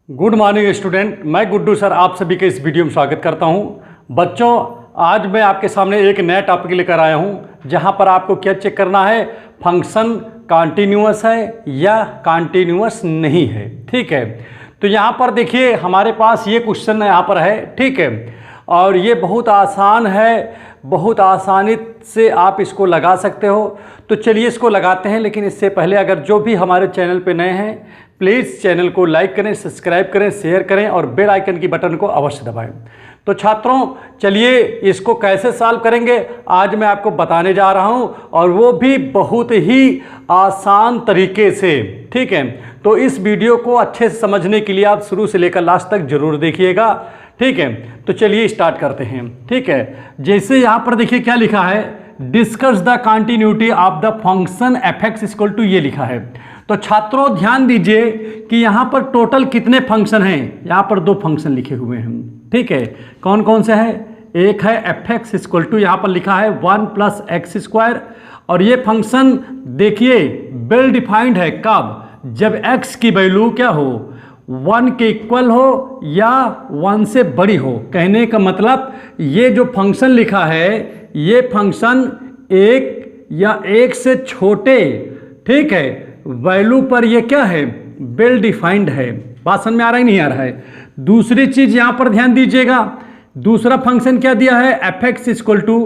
Good morning student, मैं Guddu sir आप सभी के इस वीडियो में स्वागत करता हूं। बच्चों, आज मैं आपके सामने एक नया टॉपिक लेकर आया हूं जहां पर आपको क्या चेक करना है, फंक्शन कॉन्टिन्यूअस है या कॉन्टिन्यूअस नहीं है। ठीक है, तो यहां पर देखिए हमारे पास ये क्वेश्चन यहाँ पर है। ठीक है, और ये बहुत आसान है, बहुत आसानी से आप इसको लगा सकते हो। तो चलिए इसको लगाते हैं, लेकिन इससे पहले अगर जो भी हमारे चैनल पे नए हैं प्लीज़ चैनल को लाइक करें, सब्सक्राइब करें, शेयर करें और बेल आइकन की बटन को अवश्य दबाएं। तो छात्रों चलिए इसको कैसे सॉल्व करेंगे आज मैं आपको बताने जा रहा हूं, और वो भी बहुत ही आसान तरीके से। ठीक है, तो इस वीडियो को अच्छे से समझने के लिए आप शुरू से लेकर लास्ट तक जरूर देखिएगा। ठीक है, तो चलिए स्टार्ट करते हैं। ठीक है, जैसे यहाँ पर देखिए क्या लिखा है, discuss the continuity of the function f x equal to, ये लिखा है। तो छात्रों ध्यान दीजिए कि यहाँ पर टोटल कितने फंक्शन हैं। यहाँ पर दो फंक्शन लिखे हुए हैं। ठीक है, कौन कौन से हैं, एक है एफ एक्स इक्वल टू, यहाँ पर लिखा है 1 + x², और ये फंक्शन देखिए वेल डिफाइंड है। कब, जब x की वैल्यू क्या हो, 1 के इक्वल हो या 1 से बड़ी हो। कहने का मतलब ये जो फंक्शन लिखा है ये फंक्शन 1 या 1 से छोटे, ठीक है, वैल्यू पर ये क्या है, वेल डिफाइंड है। बात समझ में आ रहा है नहीं आ रहा है। दूसरी चीज यहां पर ध्यान दीजिएगा, दूसरा फंक्शन क्या दिया है, F x equal to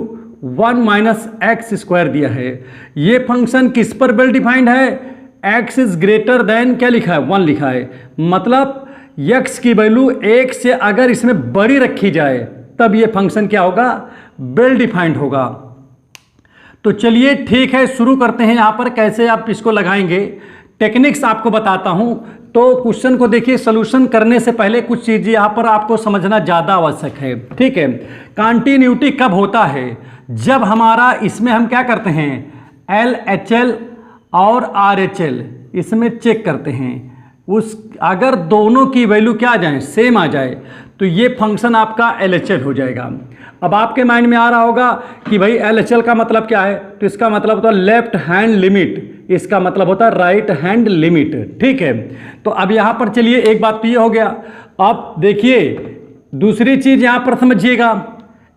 1 - x² दिया है। ये फंक्शन किस पर वेल डिफाइंड है, x इज ग्रेटर देन क्या लिखा है, 1 लिखा है। मतलब x की वैल्यू 1 से अगर इसमें बड़ी रखी जाए तब ये फंक्शन क्या होगा, वेल डिफाइंड होगा। तो चलिए ठीक है, शुरू करते हैं। यहाँ पर कैसे आप इसको लगाएंगे टेक्निक्स आपको बताता हूँ। तो क्वेश्चन को देखिए, सोल्यूशन करने से पहले कुछ चीज़ें यहाँ पर आपको समझना ज़्यादा आवश्यक है। ठीक है, कॉन्टिन्यूटी कब होता है, जब हमारा इसमें हम क्या करते हैं, LHL और RHL इसमें चेक करते हैं। उस अगर दोनों की वैल्यू क्या आ जाए, सेम आ जाए, तो ये फंक्शन आपका LHL हो जाएगा। अब आपके माइंड में आ रहा होगा कि भाई LHL का मतलब क्या है, तो इसका मतलब होता है लेफ्ट हैंड लिमिट, इसका मतलब होता है राइट हैंड लिमिट। ठीक है, तो अब यहाँ पर चलिए एक बात तो ये हो गया। अब देखिए दूसरी चीज़ यहाँ पर समझिएगा,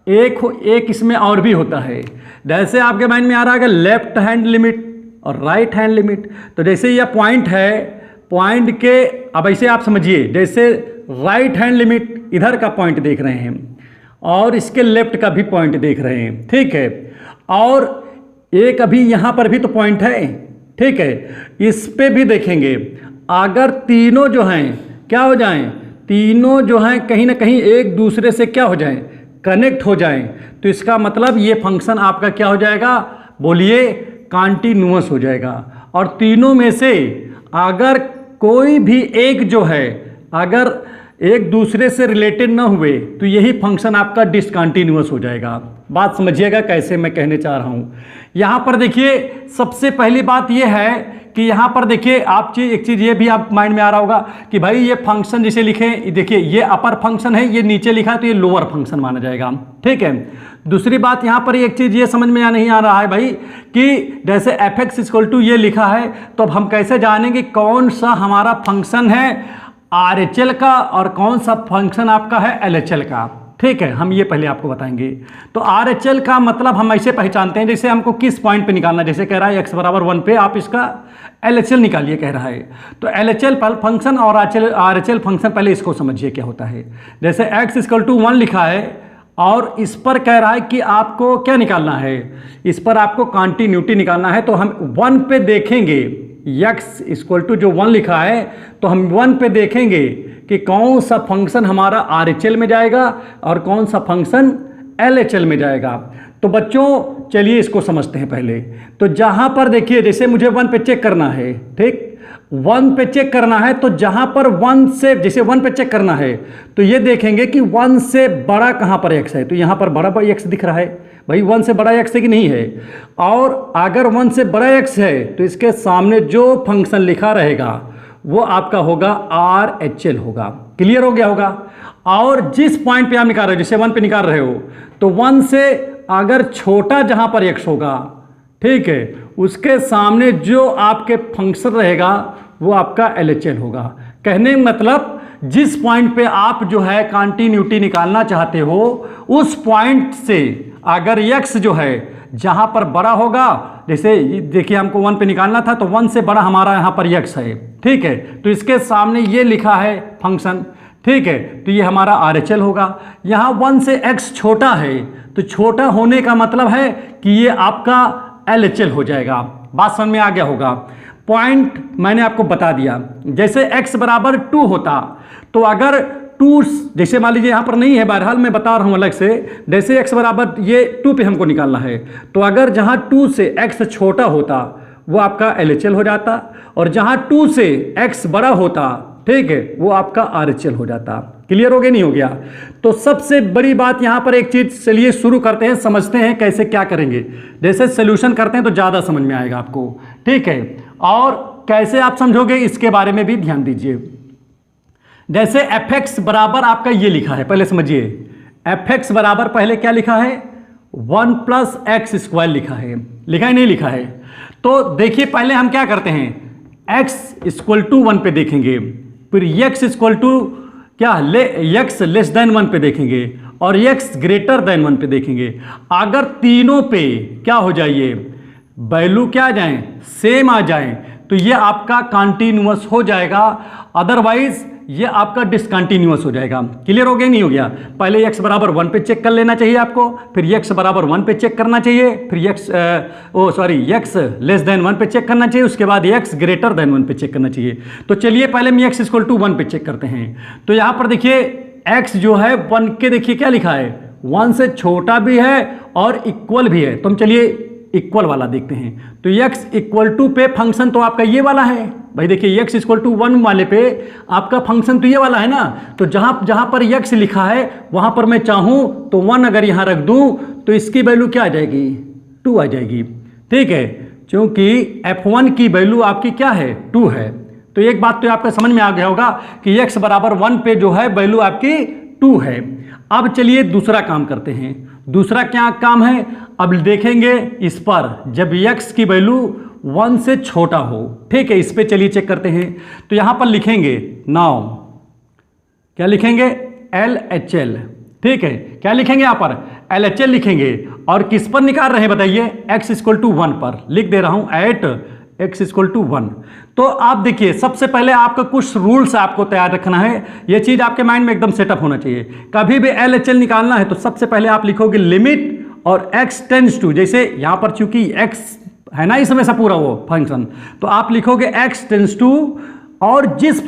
एक इसमें और भी होता है। जैसे आपके माइंड में आ रहा है लेफ्ट हैंड लिमिट और राइट हैंड लिमिट, तो जैसे यह पॉइंट है, पॉइंट के अब ऐसे आप समझिए, जैसे राइट हैंड लिमिट इधर का पॉइंट देख रहे हैं और इसके लेफ्ट का भी पॉइंट देख रहे हैं। ठीक है, और एक अभी यहाँ पर भी तो पॉइंट है। ठीक है, इस पे भी देखेंगे, अगर तीनों जो हैं क्या हो जाएं, तीनों जो हैं कहीं ना कहीं एक दूसरे से क्या हो जाएं, कनेक्ट हो जाएं, तो इसका मतलब ये फंक्शन आपका क्या हो जाएगा, बोलिए कॉन्टिन्यूअस हो जाएगा। और तीनों में से अगर कोई भी एक जो है अगर एक दूसरे से रिलेटेड ना हुए तो यही फंक्शन आपका डिसकंटिन्यूअस हो जाएगा। बात समझिएगा कैसे मैं कहने चाह रहा हूँ। यहाँ पर देखिए सबसे पहली बात यह है कि यहाँ पर देखिए आप एक चीज़ ये भी आप माइंड में आ रहा होगा कि भाई ये फंक्शन जिसे लिखें, देखिए ये अपर फंक्शन है, ये नीचे लिखा है तो ये लोअर फंक्शन माना जाएगा। ठीक है, दूसरी बात यहाँ पर एक चीज़ ये समझ में नहीं आ रहा है भाई कि जैसे एफ एक्स इक्वल टू ये लिखा है, तो अब हम कैसे जानेंगे कौन सा हमारा फंक्शन है RHL का और कौन सा फंक्शन आपका है LHL का। ठीक है, हम ये पहले आपको बताएंगे। तो RHL का मतलब हम ऐसे पहचानते हैं, जैसे हमको किस पॉइंट पे निकालना, जैसे कह रहा है x = 1 पे आप इसका LHL निकालिए कह रहा है। तो LHL फंक्शन और RHL फंक्शन पहले इसको समझिए क्या होता है। जैसे x = 1 लिखा है और इस पर कह रहा है कि आपको क्या निकालना है, इस पर आपको कॉन्टिन्यूटी निकालना है। तो हम 1 पे देखेंगे, x = जो 1 लिखा है, तो हम 1 पे देखेंगे कि कौन सा फंक्शन हमारा RHL में जाएगा और कौन सा फंक्शन LHL में जाएगा। तो बच्चों चलिए इसको समझते हैं पहले। तो जहाँ पर देखिए जैसे मुझे 1 पे चेक करना है, ठीक, 1 पे चेक करना है, तो जहाँ पर 1 से जैसे 1 पे चेक करना है तो ये देखेंगे कि 1 से बड़ा कहाँ पर x है, तो यहाँ पर बड़ा x दिख रहा है भाई, 1 से बड़ा x है कि नहीं है। और अगर 1 से बड़ा x है तो इसके सामने जो फंक्शन लिखा रहेगा वो आपका होगा RHL होगा। क्लियर हो गया होगा। और जिस पॉइंट पे आप निकाल रहे हो, जैसे 1 पे निकाल रहे हो, तो 1 से अगर छोटा जहाँ पर x होगा, ठीक है, उसके सामने जो आपके फंक्शन रहेगा वो आपका LHL होगा। कहने मतलब जिस पॉइंट पे आप जो है कंटिन्यूटी निकालना चाहते हो उस पॉइंट से अगर x जो है जहां पर बड़ा होगा, जैसे देखिए हमको 1 पे निकालना था तो 1 से बड़ा हमारा यहां पर x है, ठीक है, तो इसके सामने ये लिखा है फंक्शन, ठीक है, तो ये हमारा RHL होगा। यहाँ 1 से x छोटा है तो छोटा होने का मतलब है कि ये आपका LHL हो जाएगा। बात समझ में आ गया होगा। पॉइंट मैंने आपको बता दिया। जैसे x बराबर 2 होता तो अगर 2 जैसे मान लीजिए यहाँ पर नहीं है, बहरहाल मैं बता रहा हूँ अलग से, जैसे x बराबर ये 2 पे हमको निकालना है तो अगर जहाँ 2 से x छोटा होता वो आपका LHL हो जाता और जहाँ 2 से x बड़ा होता, ठीक है, वो आपका RHL हो जाता। क्लियर हो गया नहीं हो गया? तो सबसे बड़ी बात यहाँ पर एक चीज, चलिए शुरू करते हैं, समझते हैं कैसे क्या करेंगे। जैसे सोल्यूशन करते हैं तो ज़्यादा समझ में आएगा आपको, ठीक है, और कैसे आप समझोगे इसके बारे में भी ध्यान दीजिए। जैसे fx बराबर आपका ये लिखा है, पहले समझिए, fx बराबर पहले क्या लिखा है 1 प्लस एक्स स्क्वायर लिखा है, लिखा है नहीं लिखा है? तो देखिए पहले हम क्या करते हैं, x इक्वल टू 1 पे देखेंगे, फिर x इक्वल टू क्या x लेस देन 1 पे देखेंगे और x ग्रेटर देन 1 पे देखेंगे। अगर तीनों पे क्या हो जाइए वैल्यू क्या आ जाए, सेम आ जाए, तो ये आपका कंटिन्यूअस हो जाएगा, अदरवाइज ये आपका डिसकंटिन्यूअस हो जाएगा। क्लियर हो गया नहीं हो गया? पहले x बराबर 1 पे चेक कर लेना चाहिए आपको, फिर x बराबर 1 पे चेक करना चाहिए, फिर x लेस देन 1 पे चेक करना चाहिए, उसके बाद x ग्रेटर देन 1 पे चेक करना चाहिए। तो चलिए पहले हम x इक्वल टू 1 पे चेक करते हैं। तो यहाँ पर देखिए x जो है 1 के देखिए क्या लिखा है, 1 से छोटा भी है और इक्वल भी है, तो हम चलिए इक्वल वाला देखते हैं। तो x इक्वल टू पे फंक्शन तो आपका ये वाला है भाई, देखिए x इक्वल टू 1 वाले पे आपका फंक्शन तो ये वाला है ना, तो जहां जहां पर x लिखा है वहां पर मैं चाहूं तो 1 अगर यहां रख दूं तो इसकी वैल्यू क्या आ जाएगी, 2 आ जाएगी, ठीक है, क्योंकि f1 की वैल्यू आपकी क्या है 2 है। तो एक बात तो आपका समझ में आ गया होगा कि x बराबर 1 पे जो है वैल्यू आपकी 2 है। अब चलिए दूसरा काम करते हैं। दूसरा क्या काम है, अब देखेंगे इस पर जब x की वैल्यू 1 से छोटा हो, ठीक है, इस पे चलिए चेक करते हैं। तो यहां पर लिखेंगे नाउ, क्या लिखेंगे LHL, ठीक है, क्या लिखेंगे यहां पर LHL लिखेंगे, और किस पर निकाल रहे हैं बताइए, x इक्वल टू 1 पर लिख दे रहा हूं, एट x इक्वल टू 1। तो आप देखिए सबसे पहले आपका कुछ रूल्स आपको तैयार रखना है, ये चीज आपके माइंड में एकदम सेटअप होना चाहिए। कभी भी LHL निकालना है तो सबसे पहले आप लिखोगे लिमिट और x टेंड्स टू, जैसे यहां पर चूंकि x है ना इस समय से पूरा वो फंक्शन, तो आप लिखोगे x टेंड्स टू, और जिस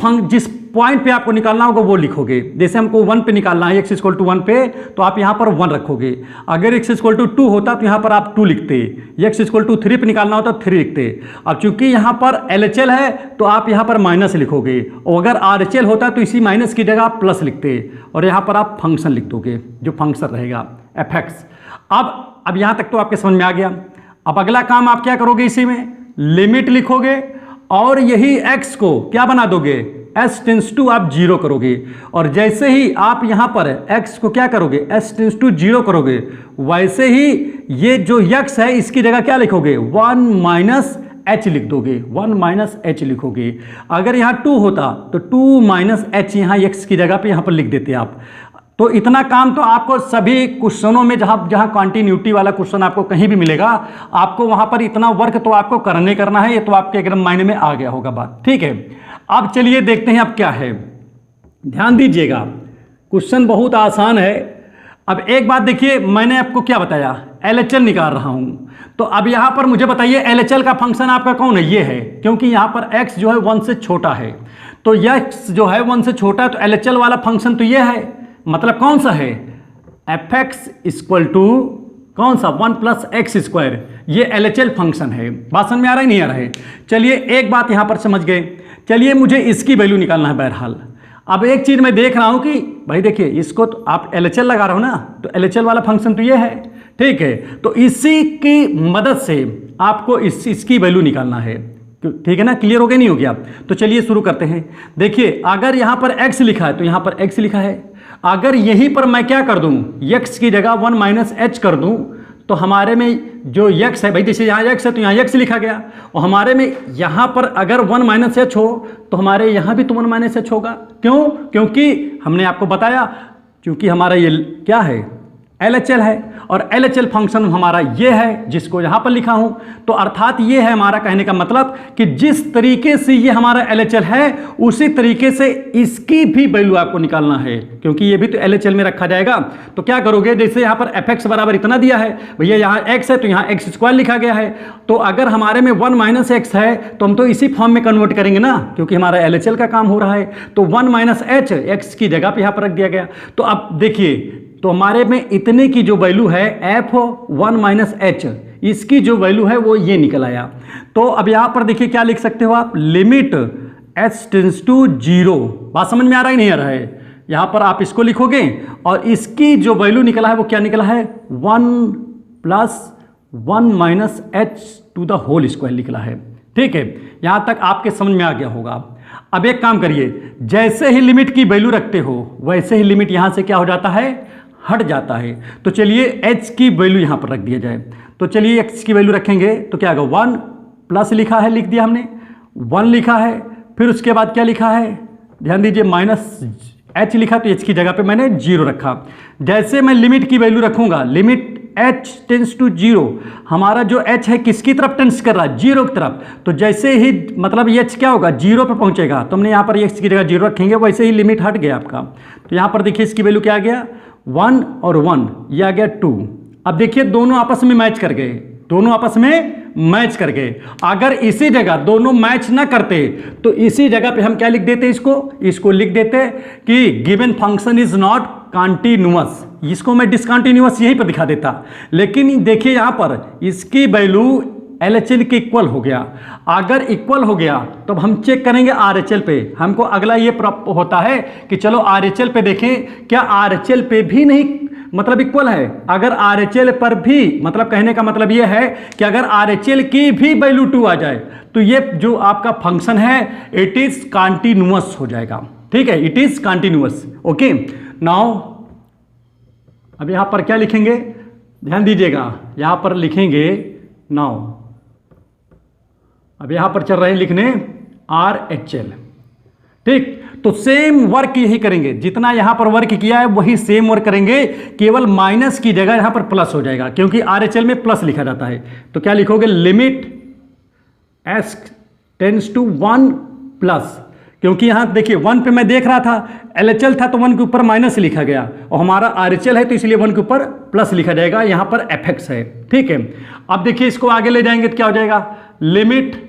पॉइंट पे आपको निकालना होगा वो लिखोगे। जैसे हमको 1 पे निकालना है x इक्वल टू 1 पे, तो आप यहां पर 1 रखोगे। अगर x इक्वल टू 2 होता तो यहां पर आप 2 लिखते, x इक्वल टू 3 पे निकालना होता तो 3 लिखते। अब चूंकि यहां पर LHL है तो आप यहां पर माइनस लिखोगे, और अगर RHL होता तो इसी माइनस की जगह आप प्लस लिखते, और यहां पर आप फंक्शन लिख दोगे, जो फंक्शन रहेगा fx। अब यहां तक तो आपके समझ में आ गया। अब अगला काम आप क्या करोगे, इसी में लिमिट लिखोगे और यही x को क्या बना दोगे, s टेंस टू आप 0 करोगे, और जैसे ही आप यहां पर x को क्या करोगे, s टेंस टू 0 करोगे, वैसे ही ये जो x है इसकी जगह क्या लिखोगे, 1 माइनस h लिख दोगे, 1 माइनस h लिखोगे। अगर यहाँ 2 होता तो 2 माइनस h यहाँ x की जगह पे यहाँ पर लिख देते आप। तो इतना काम तो आपको सभी क्वेश्चनों में, जहां जहां कंटिन्यूटी वाला क्वेश्चन आपको कहीं भी मिलेगा, आपको वहां पर इतना वर्क तो आपको करना है, ये तो आपके एकदम माइंड में आ गया होगा बात, ठीक है। अब चलिए देखते हैं अब क्या है, ध्यान दीजिएगा, क्वेश्चन बहुत आसान है। अब एक बात देखिए, मैंने आपको क्या बताया, LHL निकाल रहा हूं, तो अब यहां पर मुझे बताइए LHL का फंक्शन आपका कौन है, ये है, क्योंकि यहां पर x जो है 1 से छोटा है, तो x जो है 1 से छोटा है, तो LHL वाला फंक्शन तो ये है, मतलब कौन सा है, fx इक्वल टू कौन सा 1 प्लस एक्स स्क्वायर, ये LHL फंक्शन है। बात समझ में आ रहा है नहीं आ रहा है? चलिए एक बात यहां पर समझ गए। चलिए मुझे इसकी वैल्यू निकालना है। बहरहाल अब एक चीज मैं देख रहा हूं कि भाई देखिए, इसको तो आप LHL लगा रहे हो ना, तो LHL वाला फंक्शन तो ये है, ठीक है, तो इसी की मदद से आपको इसकी वैल्यू निकालना है, ठीक है ना। क्लियर हो गया नहीं हो गया? तो चलिए शुरू करते हैं। देखिए अगर यहां पर x लिखा है तो यहां पर x लिखा है, अगर यहीं पर मैं क्या कर दूं, x की जगह 1 माइनस h कर दूं, तो हमारे में जो x है भाई, जैसे यहाँ x है तो यहाँ x लिखा गया, और हमारे में यहाँ पर अगर 1 - h हो तो हमारे यहाँ भी तो 1 - h होगा। क्यों? क्योंकि हमने आपको बताया, क्योंकि हमारा ये क्या है, LHL है, और LHL फंक्शन हमारा ये है जिसको यहाँ पर लिखा हूँ। तो अर्थात ये है हमारा कहने का मतलब कि जिस तरीके से ये हमारा LHL है उसी तरीके से इसकी भी वैल्यू आपको निकालना है, क्योंकि ये भी तो LHL में रखा जाएगा। तो क्या करोगे, जैसे यहाँ पर fx बराबर इतना दिया है भैया, यहाँ x है तो यहाँ x² लिखा गया है, तो अगर हमारे में 1 - x है तो हम तो इसी फॉर्म में कन्वर्ट करेंगे ना, क्योंकि हमारा LHL का काम हो रहा है। तो 1 - h x की जगह पर यहाँ पर रख दिया गया। तो अब देखिए, तो हमारे में इतने की जो वैल्यू है f1 - h, इसकी जो वैल्यू है वो ये निकल आया। तो अब यहाँ पर देखिए क्या लिख सकते हो आप, लिमिट h टेंड्स टू 0। बात समझ में आ रहा है नहीं आ रहा है? यहाँ पर आप इसको लिखोगे और इसकी जो वैल्यू निकला है वो क्या निकला है, 1 + 1 - h² निकला है। ठीक है, यहाँ तक आपके समझ में आ गया होगा। अब एक काम करिए, जैसे ही लिमिट की वैल्यू रखते हो वैसे ही लिमिट यहाँ से क्या हो जाता है, हट जाता है। तो चलिए h की वैल्यू यहाँ पर रख दिया जाए। तो चलिए x की वैल्यू रखेंगे तो क्या होगा, 1 प्लस लिखा है, लिख दिया हमने 1 लिखा है, फिर उसके बाद क्या लिखा है, ध्यान दीजिए -h लिखा, तो h की जगह पे मैंने 0 रखा। जैसे मैं लिमिट की वैल्यू रखूंगा, लिमिट h टेंड्स टू 0, हमारा जो h है किसकी तरफ टेंड्स कर रहा है, 0 की तरफ। तो जैसे ही मतलब ये h क्या होगा, 0 पे पहुंचेगा, तो हमने यहाँ पर x की जगह 0 रखेंगे, वैसे ही लिमिट हट गया आपका। तो यहाँ पर देखिए इसकी वैल्यू क्या आ गया, 1 और 1, ये आ गया 2। अब देखिए दोनों आपस में मैच कर गए, दोनों आपस में मैच कर गए। अगर इसी जगह दोनों मैच ना करते तो इसी जगह पे हम क्या लिख देते, इसको लिख देते कि given function is not continuous. इसको मैं डिसकंटिन्यूअस यहीं पर दिखा देता, लेकिन देखिए यहाँ पर इसकी वैल्यू LHL के इक्वल हो गया। अगर इक्वल हो गया तो हम चेक करेंगे RHL पे। हमको अगला ये प्राप्त होता है कि चलो RHL पे देखें, क्या RHL पे भी नहीं मतलब इक्वल है। अगर RHL पर भी, मतलब कहने का मतलब ये है कि अगर RHL की भी वैल्यू 2 आ जाए तो ये जो आपका फंक्शन है इट इज कॉन्टिन्यूअस हो जाएगा। ठीक है, it is continuous. Okay, now अब यहां पर क्या लिखेंगे, ध्यान दीजिएगा, यहां पर लिखेंगे नाउ, अब यहां पर चल रहे हैं लिखने RHL। ठीक, तो सेम वर्क यही करेंगे, जितना यहां पर वर्क किया है वही सेम वर्क करेंगे, केवल माइनस की जगह यहां पर प्लस हो जाएगा, क्योंकि RHL में प्लस लिखा जाता है। तो क्या लिखोगे, limit s tends to 1 plus, क्योंकि यहां देखिए 1 पे मैं देख रहा था, LHL था तो 1 के ऊपर माइनस लिखा गया, और हमारा RHL है तो इसलिए 1 के ऊपर प्लस लिखा जाएगा, यहां पर fx है। ठीक है, अब देखिए इसको आगे ले जाएंगे तो क्या हो जाएगा, लिमिट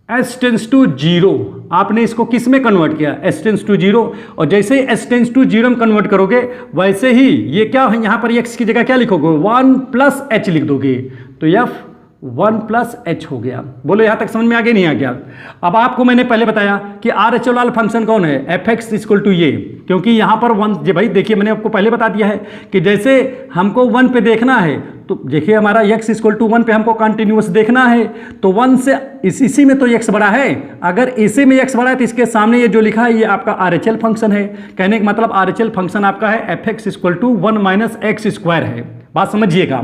s टेंड्स टू 0। आपने इसको किस में कन्वर्ट किया, s टेंड्स टू 0, और जैसे ही s टेंड्स टू 0 में कन्वर्ट करोगे वैसे ही ये क्या है, यहां पर x की जगह क्या लिखोगे, 1 + h लिख दोगे, तो f1 + h हो गया। बोलो यहां तक समझ में आ गया नहीं आ गया? अब आपको मैंने पहले बताया कि RHL वाला फंक्शन कौन है, fx = ये, क्योंकि यहां पर 1, जी भाई देखिए मैंने आपको पहले बता दिया है कि जैसे हमको 1 पे देखना है, तो देखिए हमारा x = 1 पे हमको कंटिन्यूअस देखना है, तो 1 से इसी में तो x बड़ा है, अगर इसी में x बड़ा है तो इसके सामने ये जो लिखा है ये आपका RHL फंक्शन है। कहने का मतलब RHL फंक्शन आपका है fx = 1 - x² है। बात समझिएगा।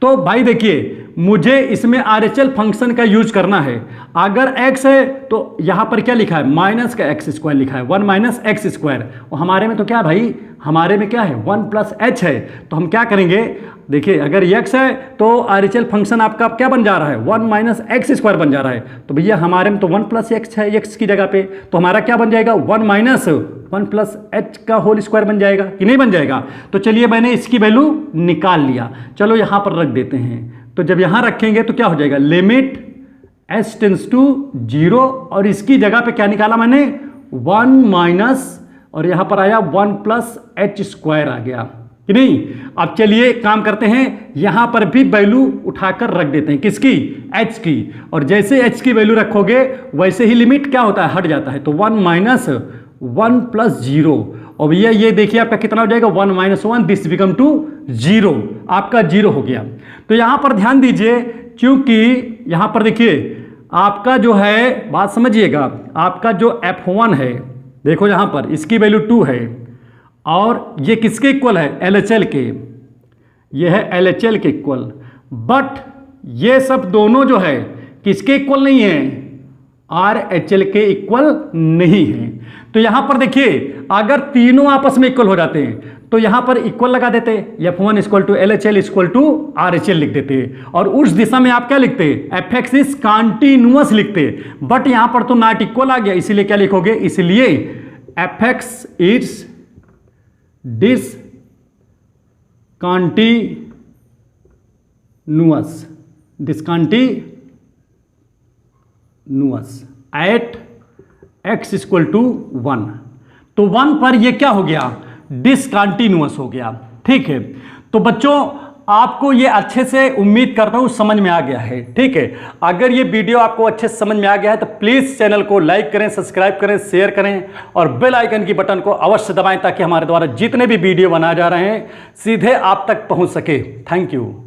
तो भाई देखिए मुझे इसमें RHL फंक्शन का यूज करना है, अगर x है तो यहां पर क्या लिखा है, माइनस का x² लिखा है, 1 - x², और हमारे में तो क्या भाई, हमारे में क्या है, 1 + h है। तो हम क्या करेंगे, देखिए अगर x है तो RHL फंक्शन आपका क्या बन जा रहा है, 1 - x² बन जा रहा है। तो भैया हमारे में तो 1 + x है x की जगह पे, तो हमारा क्या बन जाएगा, 1 - 1 + h² बन जाएगा कि नहीं बन जाएगा। तो चलिए मैंने इसकी वैल्यू निकाल लिया, चलो यहां पर रख देते हैं। तो जब यहां रखेंगे तो क्या हो जाएगा, लिमिट s टेंड्स टू 0, और इसकी जगह पे क्या निकाला मैंने, 1 - और यहां पर आया 1 + h² आ गया कि नहीं। अब चलिए काम करते हैं, यहां पर भी वैल्यू उठाकर रख देते हैं, किसकी, h की, और जैसे h की वैल्यू रखोगे वैसे ही लिमिट क्या होता है, हट जाता है। तो 1 - 1 + 0, और भैया ये देखिए आपका कितना हो जाएगा, 1 - 1, दिस बिकम टू 0, आपका 0 हो गया। तो यहां पर ध्यान दीजिए, क्योंकि यहां पर देखिए आपका जो है, बात समझिएगा, आपका जो f1 है, देखो यहां पर इसकी वैल्यू 2 है, और ये किसके इक्वल है, LHL के, ये है LHL के इक्वल, बट ये सब दोनों जो है किसके इक्वल नहीं है, RHL के इक्वल नहीं है। तो यहां पर देखिए अगर तीनों आपस में इक्वल हो जाते हैं तो यहां पर इक्वल लगा देते, F1 equal to LHL equal to RHL लिख देते, और उस दिशा में आप क्या लिखते, FX इज कॉन्टिन्यूअस लिखते, बट यहां पर तो नॉट इक्वल आ गया, इसीलिए क्या लिखोगे, इसलिए FX is discontinuous at x equal to 1। तो 1 पर ये क्या हो गया, डिसकंटिन्यूअस हो गया। ठीक है, तो बच्चों आपको ये अच्छे से उम्मीद करता हूं समझ में आ गया है। ठीक है, अगर ये वीडियो आपको अच्छे से समझ में आ गया है तो प्लीज चैनल को लाइक करें, सब्सक्राइब करें, शेयर करें और बेल आइकन की बटन को अवश्य दबाएं ताकि हमारे द्वारा जितने भी वीडियो बनाए जा रहे हैं सीधे आप तक पहुंच सके। Thank you.